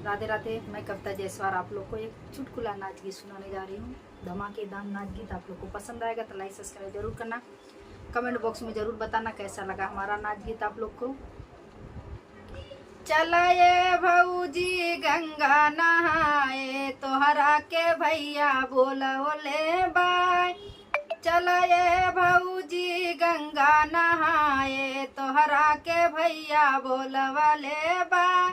राधे राधे। मैं कविता जायसवाल आप लोग को एक चुटकुला नाच गीत सुनाने जा रही हूँ। धमाकेदार नाच गीत आप लोग को पसंद आएगा तो लाइक सब्सक्राइब जरूर करना। कमेंट बॉक्स में जरूर बताना कैसा लगा हमारा नाच गीत आप लोग को। चला ये भौजी गंगा नहाए, तोहरा के भैया बोले बाय। चला ये भौजी गंगा नहाए, तोहरा के भैया बोलवले बाय।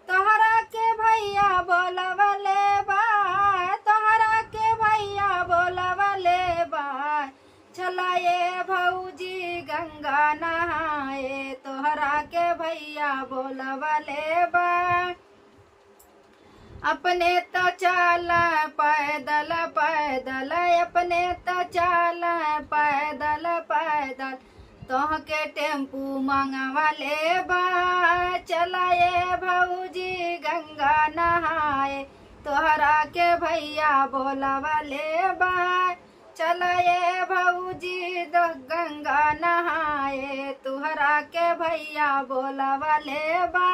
तोहरा के भैया बोलवले बाय, तोहरा के भैया बोलवले बाय। चला ये भौजी गंगा नहाए, तोहरा के भैया बोलवले बाय। अपने तो चल पैदल पैदल, अपने तो चल पैदल पैदल, तोह के टेम्पू मंगवाले बा। चला ये भौजी गंगा नहाए, तोहरा के भैया बोलवले बा। चला ये भौजी गंगा नहाए, तोहरा के भैया बोलवले बा।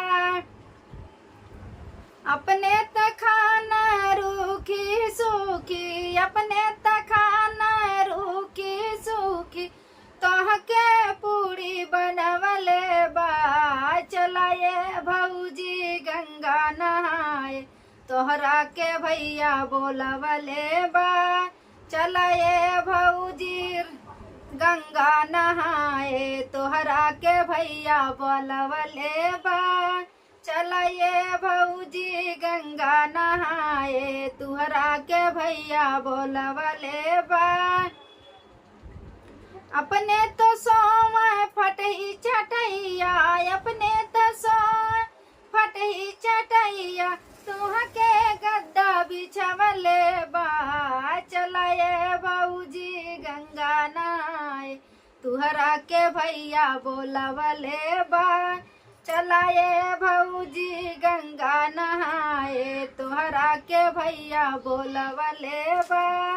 अपने तखाना रूखी सूखी, अपने तखाना रूखी सूखी, तोह के पूरी बनवले बा। चला ये भौजी गंगा नहाए, तोहरा के भैया बोलवले बा। चला ये भौजी गंगा नहाए, तोहरा के भैया बोलवले बा। चला ये भौजी गंगा नहाए, तुहरा के भैया बोलवले बा। अपने तो सोम फटही चटैया, अपने तो सोम फटही चटैया, तुह के गद्दा बिछवले बा। चला ये भौजी गंगा नहाए, तुहरा के भैया बोलवले बा। चला ये भौजी गंगा नहाए, तोहरा के भैया बोलवले बा।